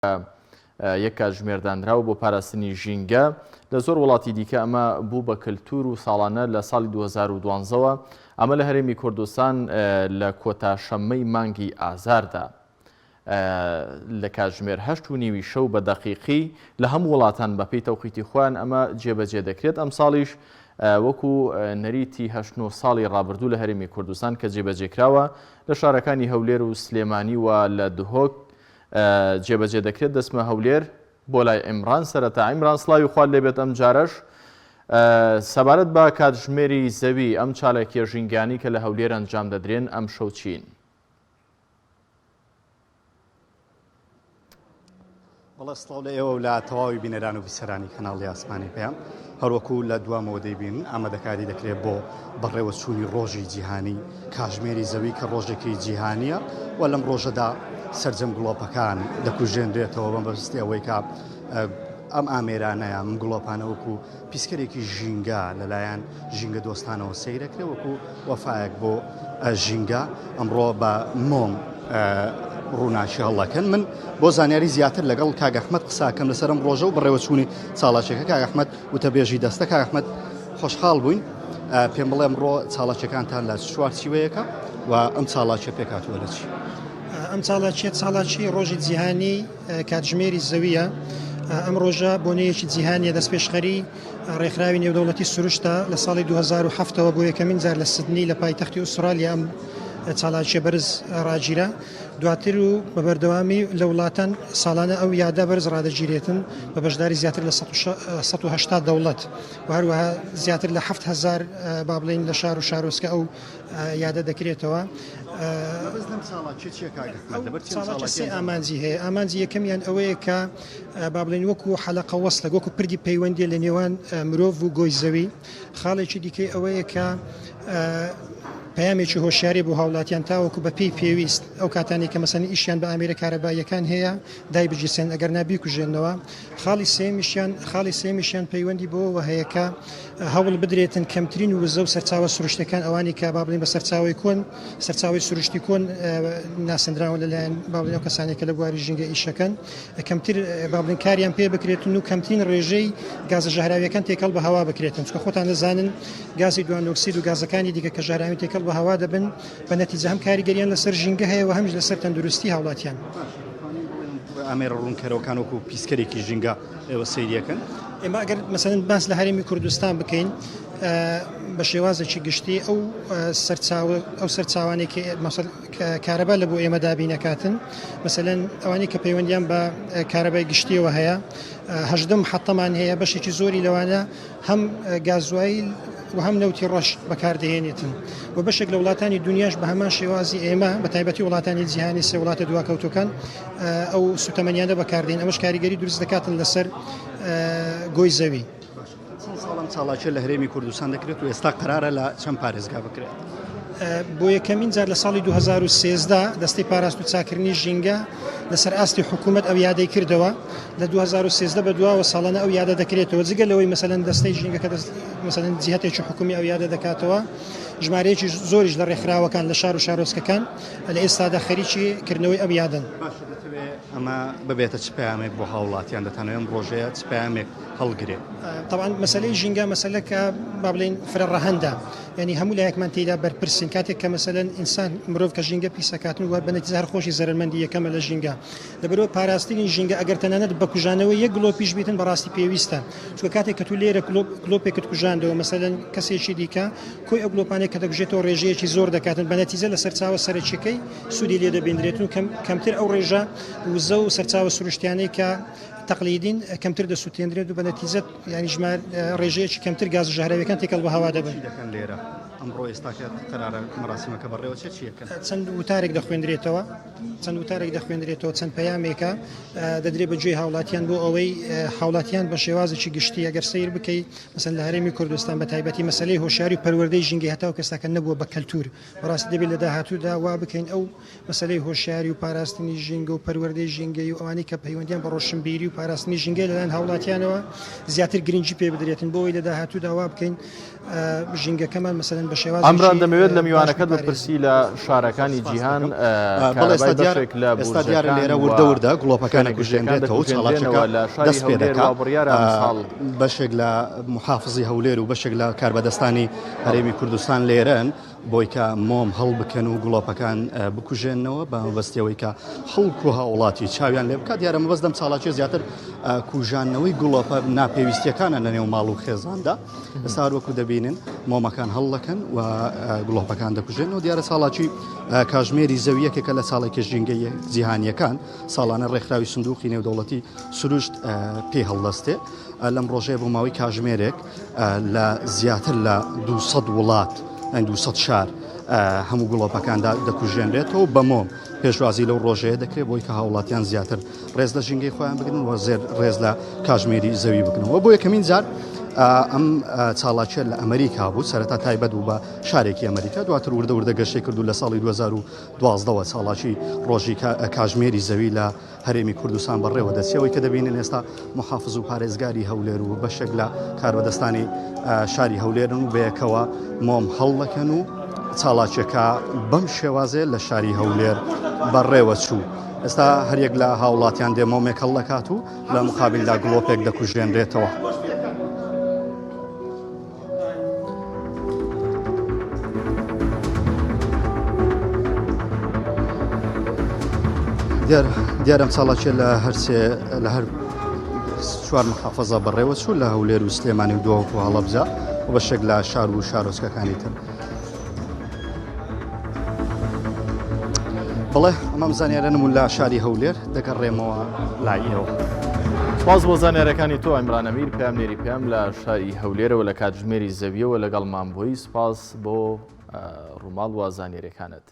یەک کاتژمێردانراوە بۆ پاراستنی ژینگە لە زۆر وڵاتی دیکە ئەمە بوو بە کللتور و ساڵانە لە ساڵی 2012ەوە ئەمە لە هەرێمی کوردستان لە کۆتاشەممەی مانگی ئازاردا لە کاتژمێر 8:30 شەو بە دەقیقی لە هەموو وڵاتان بە پێی تەوقیتی خۆیان ئەمە جێبەجێ دەکرێت. ئەم ساڵیش وەکو نەریتی 8 ساڵی ڕابردوو لە هەرێمی کوردستان کە جێبەجێکراوە لە شارەکانی هەولێر و سلێمانی و لە دهۆک جێبەجێ دەکرێت. دەسمە هەولێر بۆ لای ئیمران سەرەتا. ئیمران سڵاوی خوارد لێبێت ئەم جارەش سەبارەت بە کاتژمێری زەوی ئەم چالاکیە ژینگانی کە لە هەولێر ئەنجام دەدرێن ئەم شەو چین؟ بەڵێ سڵاو لە ئێوە و لە تەواوی بینەران و بیسەرانی کەناڵی ئاسمانی پێیان هەروەکو لە دوامەوە دەیبین ئامادەکاری دەکرێت بۆ بەڕێوە چوونی ڕۆژی جیهانی کاتژمێری زەوی کە ڕۆژێکی جیهانیە و لەم ڕۆژەدا سەرجەم گڵۆپەکان دەکوژێنرێتەوە بەبستی ئەوەی کە ئەم ئامێرانەیە ئەم گڵۆپانە وەکو پیسکەرێکی ژینگە لەلایەن ژینگە دۆستانەوە سەیرەکرێت وەکو وەفایەک بۆ ژینگە ئەمڕۆ بە مۆم ڕووناچی هەڵەکەن. من بۆ زانیاری زیاتر لەگەڵ کاک ئەحمەد قساکەم لەسەرم ڕۆژە و بەڕێوە چوونی چالاکیەکە. کاک ئەحمەد وتەبێژی دەستە. کاک ئەحمەد خۆشحاڵ بووین پێم بڵێ ئەمڕۆ چالاکیەکانتان لە چوار چیوەیەکە و ئەم چالاکیە پێکاتووە لە چی؟ ئەم چالاکی ڕۆژی جیهانی کاتژمێری زەویە. ئەم ڕۆژە بۆنەیەکی جیهانیە دەستپێشخەری ڕێکخراوی نێودەوڵەتی سروشتە لە ساڵی 2007ەوە بۆ یەکەمین جار لە سیدنی لە پایتەختی ئوسترالیا ئەم چالاکیە بەرز ڕاگیرە. دواتر و بە بەردەوامی لە وڵاتان ساڵانە ئەو یادە بەرز ڕادەگیرێتن بە بەشداری زیاتر لە 180 دەوڵەت و هەروەها زیاتر لە 7000 با بڵێن لە شار و شارۆچکە ئەو یادە دەکرێتەوە. ئامانجی هەیە. ئامانجی یەکەمیان ئەوەیە کە با بڵێن وەکو حەلەقە وەسڵە وەکو پردی پەیوەندی لە نێوان مرۆڤ و گۆی زەوی. خاڵێکی دیکەی ئەوەیە کە پەیامێکی هۆشیاری بۆ هاوڵاتیان تاوەکو بە پێی پێویست ئەو کاتانی کە مەسەن ئیشیان بە ئامێرە کارەباییەکان هەیە دای بجیسێن ئەگەر نابیکوژێنەوە. خاڵی سێمیشیان پەیوەندی بۆەوە هەیە کە هەوڵ بدرێتن کەمترین وزە و سەرچاوە سروشتەکان ئەوانی کە با بڵێن بە سەرچاوی کۆن سەرچاوی سروشتی کۆن ناسەندراوە لەلایەن با بڵێن ئەو کەسانی کە لە بواری ژینگە ئیشەکەن کەمتر با بڵێن کاریان پێ بکرێتن و کەمترین ڕێژەی گازە ژەهراویەکان تێکەڵ بە هەوا بکرێتن. چکە خۆتان دەزانن گازی دوانۆکسید و گازەکانی دیکە کە ژەهراوی تێکەڵ بە هەوا دەبن بە نەتیجە هەم کاریگەریان لەسەر ژینگە هەیە و هەمیش لەسەر تەندروستی هاوڵاتیان. ئامێرە ڕوونکەرەوەکان وەکو پیسکەرێکی ژینگە ئێوە سەیریەکەن. ئێمە ئەگەر مەسەن باس لە هەرێمی کوردستان بکەین بە شێوازێکی گشتی ئەو سەرچاوانێکی کارەبا لە بۆ ئێمە دابینەکاتن مەسەلەن ئەوانی کە پەیوەندیان بە کارەبای گشتیەوە هەیە 18 محەتەمان هەیە بەشێکی زۆری لەوانە هەم گازوایل و هەم نەوتی ڕەش بەکاردەهێنێتن و بەشێک لە وڵاتانی دنیاش بە هەمان شێوازی ئێمە بە تایبەتی وڵاتانی جیهانی سێ وڵاتە دواکەوتەکان ئەو سوتەمەنیانە بەکاردێن. ئەمەش کاریگەری دروست دەکاتن لەسەر گۆی زەوی. ساڵم چالاکیە لە هەرێمی کوردستان دەکرێت و ئێستا قەرارە لە چەند پارێزگا بکرێت؟ بۆ یەکەمین جار لە ساڵی 2013 دەستەی پاراست و چاکردنی ژینگە لەسەر ئاستی حکوومەت ئەو یادەی کردەوە. لە 2013 بە دواوە ساڵانە ئەو یادە دەکرێتەوە جگە لەوەی مەسەلەن دەستەی ژینگە کە مەسەلەن جیهەتێکی حکومی ئەو یادە دەکاتەوە. ژمارەیەکی زۆریش لە ڕێکخراوەکان لە شار و شارۆچکەکان لە ئێستادا خەریکی کردنەوەی ئەو یادن. ئەمە ببێتە چ پەیامێک بۆ هاوڵاتیان دەتانەوە ئەم ڕۆژەیە چ پەیامێک هەڵگرێت؟ طبعاً مەسەلەی ژینگە مەسەلەکە با بڵێن فرەڕەهەندە ینی هەموو لایەکمان تێدا بەرپرسین کاتێک کە مەسەلەن ئینسان مرۆڤ کە ژینگە پیسەکاتن وە بە نەتیجە هەر خۆشی زەرمەندی یەکەمە لە ژینگە. لەبەرەوە پاراستنی ژینگە ئەگەر تەنانەت بە کوژانەوە یەک گڵۆپیش بیتن بەڕاستی پێویستە. چونکە کاتێک کە تو لێرە گڵۆپێکت کوژاندەوە مەسەلەن کەسێکی دیکە کۆی ئەو گڵۆپانێک کە دەگوژێتەوە ڕێژەیەکی زۆر دەکاتن بە نەتیجە لە سەرچاوە سەرچیەکەی سوودی لێ دەبێنرێتن و کەمتر ئەو ڕێژە وزە و سەرچاوە سروشتیانەی کە تەقلیدین کەمتر دەسووتێنرێت و بە نەتیجە ینی ژمار ڕێژەیەکی کەمتر گاز و ژەهراویەکان تێکەڵ بە هەوا دەبن. لێرە ئەمڕۆ ئێستاکە قەرارە مەراسیمەکە بەڕێوە چیەکەن؟ چەند وتارێک دەخوێندرێتەوە چەند پەیامێکە دەدرێت بەگوێی هاوڵاتیان بۆ ئەوەی هاوڵاتیان بە شێوازێکی گشتی ئەگەر سیر بکەیت مەسەن لە هەرێمی کوردستان بە تایبەتی مەسەلەی هۆشیاری و پەروەردەی ژینگەی هەتاو کەساکە نەبووە بە کەلتور بەڕاستی دەبێت لە داهاتوودا وا بکەین ئەو مەسەلەی هۆشیاری و پاراستنی ژینگە و پەروەردەی ژینگەی و ئەوانی کە پەیوەندیان بە ڕۆشنبیری و و پاراستنی ژینگە لەلایەن هاوڵاتیانەوە زیاتر گرنگی پێ بدرێتن بۆی لە داهاتوودا وا بکەین ژینگەکەمان مەسەلەن بە شێوازی ئەمران دەمەوێت لە میوانەکەت بپرسی لە شارەکانی جیهان کارەبای بەشێک لە ئێستا دیارە لێرە وردە گڵۆپەکانە کوژێنرێتەوە و چالاکیەکە دەست پێ دەکات بەشێک لە محافزی هەولێر و بەشێک لە کاربەدەستانی هەرێمی کوردستان لێرەن بۆی کە مۆم هەڵ بکەن و گڵۆپەکان بکوژێنەوە بە مەبەستیەوەی کە خەڵک و هاوڵاتی چاویان لێ بکات. دیارە مەبەست دەم چالاکیە زیاتر کوژانەوەی گڵۆپە ناپێویستیەکانە لە نێو ماڵ و خێزاندا. ئێستا وەکو دەبینن مۆمەکان هەڵ دەکەن و گڵۆپەکان دەکوژێنەوە. دیارە چالاکی کاتژمێری زەویەکێکە لە ساڵێکی ژینگە جیهانیەکان ساڵانە ڕێکخراوی سندوقی نێودەوڵەتی سروشت پێ هەڵدەستێ. لەم ڕۆژەیە بۆ ماوەی کاتژمێرێک لە زیاتر لە 200 وڵات 200 شار هەموو گڵۆپەکاندا دەکوژێنرێتەوە بە مۆم. پێشوازی لەو ڕۆژەیە دەکرێت بۆی کە هاوڵاتیان زیاتر ڕێز لە ژینگەی خۆیان بگرن و زێر ڕێز لە کاتژمێری زەوی بکەنەوە. بۆ یەکەمین جار ئەم چالاکیە لە ئەمریکا بوو، سەرەتا تایبەت بوو بە شارێکی ئەمریکا، دواتر وردە گەشتێک کردو لە ساڵی 2012ەوە چالاکی ڕۆژی کاتژمێری زەوی لە هەرێمی کوردستان بەڕێوە دەچێەوەی کە دەبینن ئێستا محافز و پارێزگاری هەولێر و بەشێک لە کاربەدەستانی شاری هەولێرن و بەیەکەوە مۆم هەڵ دەکەن و چالاکیەکە بەم شێوازێ لە شاری هەولێر بەڕێوە چوو. ئێستا هەریەک لە هاوڵاتیان دێ مۆمێک هەڵ دەکات و لە مقابلدا گڵۆپێک دەکوژێنرێتەوە. دیارم چالاکیە لە هەر چوار محافەزە بەڕێوە چوو لە هەولێر و سلێمانی و دووەک و هەڵەبجە و بەشێک لە شار و شارۆچکەکانی تر. بڵێ ئەمەم زانیارە نمون لە شاری هەولێر دەگەڕێمەوە لایەوە. سپاس بۆ زانیارەکانی تۆ ئەمران ئەمیر پامنێری پێم لە شاری هەولێرەوە لە کاتژمێری زەویەوە لەگەڵمان بووی. سپاس بۆ ڕووماڵ و زانیارەکانت.